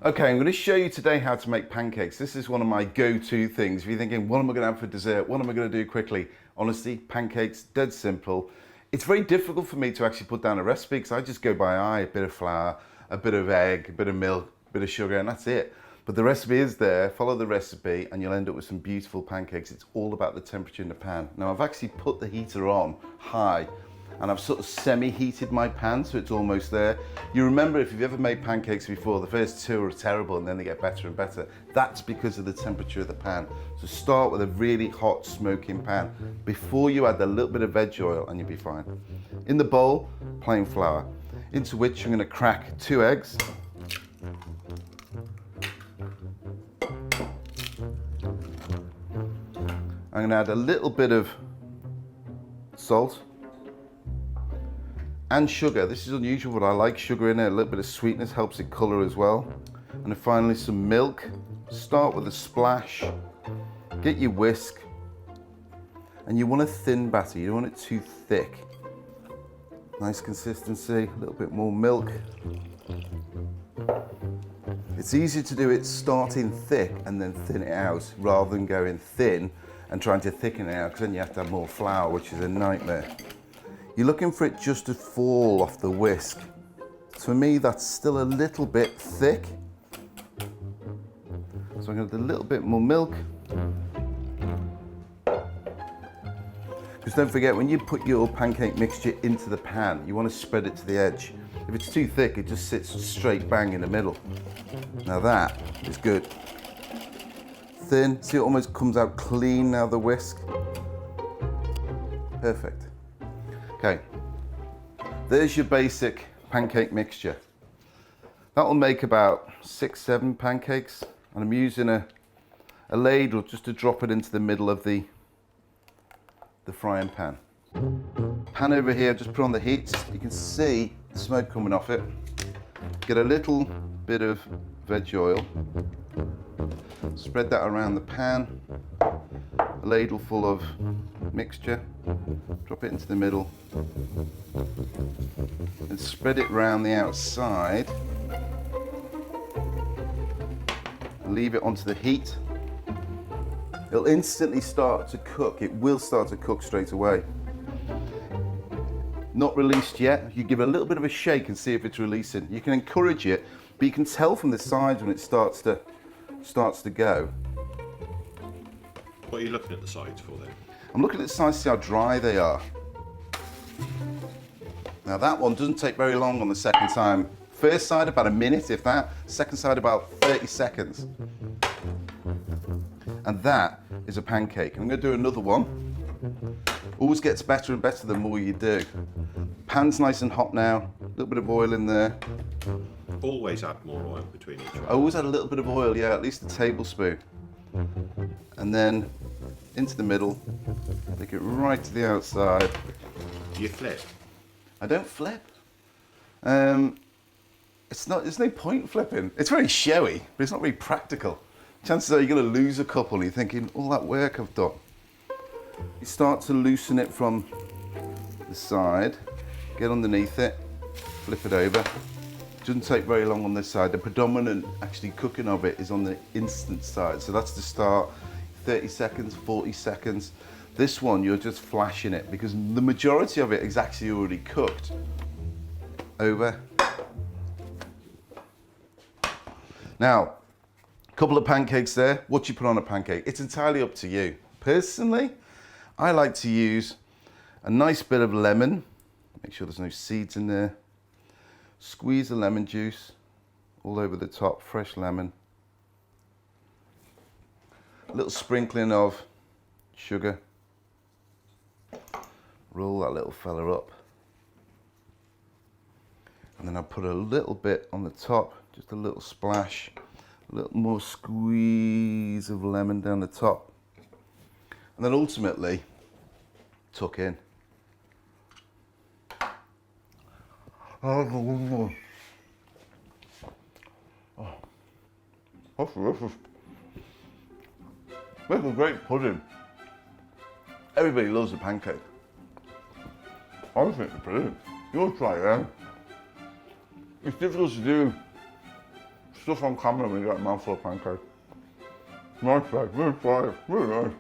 Okay, I'm going to show you today how to make pancakes. This is one of my go-to things. If you're thinking, what am I going to have for dessert? What am I going to do quickly? Honestly, pancakes, dead simple. It's very difficult for me to actually put down a recipe because I just go by eye, a bit of flour, a bit of egg, a bit of milk, a bit of sugar, and that's it. But the recipe is there, follow the recipe, and you'll end up with some beautiful pancakes. It's all about the temperature in the pan. Now, I've actually put the heater on high, and I've sort of semi-heated my pan, so it's almost there. You remember, if you've ever made pancakes before, the first two are terrible and then they get better and better. That's because of the temperature of the pan. So start with a really hot, smoking pan before you add a little bit of veg oil, and you'll be fine. In the bowl, plain flour, into which I'm gonna crack 2 eggs. I'm gonna add a little bit of salt and sugar. This is unusual, but I like sugar in it. A little bit of sweetness helps it colour as well. And then finally some milk. Start with a splash. Get your whisk. And you want a thin batter. You don't want it too thick. Nice consistency. A little bit more milk. It's easier to do it starting thick and then thin it out rather than going thin and trying to thicken it out, because then you have to have more flour, which is a nightmare. You're looking for it just to fall off the whisk. So for me, that's still a little bit thick. So I'm going to do a little bit more milk. Because don't forget, when you put your pancake mixture into the pan, you want to spread it to the edge. If it's too thick, it just sits straight bang in the middle. Now that is good. Thin, see it almost comes out clean now, the whisk. Perfect. Okay, there's your basic pancake mixture. That'll make about 6-7 pancakes, and I'm using a ladle just to drop it into the middle of the frying pan. Pan over here, just put on the heat. You can see the smoke coming off it. Get a little bit of veg oil. Spread that around the pan. A ladle full of mixture. Drop it into the middle. And spread it around the outside. Leave it onto the heat. It'll instantly start to cook. It will start to cook straight away. Not released yet. You give it a little bit of a shake and see if it's releasing. You can encourage it, but you can tell from the sides when it starts to go. What are you looking at the sides for then? I'm looking at the sides to see how dry they are. Now that one doesn't take very long on the second time. First side about a minute, if that. Second side about 30 seconds. And that is a pancake. I'm going to do another one. Always gets better and better the more you do. Pan's nice and hot now. A little bit of oil in there. Always add more oil between each I one. always add a little bit of oil, yeah, at least a tablespoon. And then into the middle. Take it right to the outside. Do you flip? I don't flip. There's no point flipping. It's very showy, but it's not very practical. Chances are you're going to lose a couple and you're thinking, all that work I've done. You start to loosen it from the side, get underneath it, flip it over. It doesn't take very long on this side. The predominant actually cooking of it is on the instant side. So that's the start, 30 seconds, 40 seconds. This one, you're just flashing it because the majority of it is actually already cooked. Over. Now, a couple of pancakes there. What do you put on a pancake? It's entirely up to you. Personally, I like to use a nice bit of lemon. Make sure there's no seeds in there. Squeeze the lemon juice all over the top, fresh lemon. A little sprinkling of sugar. Roll that little fella up. And then I put a little bit on the top, just a little splash. A little more squeeze of lemon down the top. And then ultimately, tuck in. Oh, that's delicious. Makes a great pudding. Everybody loves a pancake. I think it's brilliant. You want to try it out? It's difficult to do stuff on camera when you get a mouthful of pancake. Nice bag, really nice.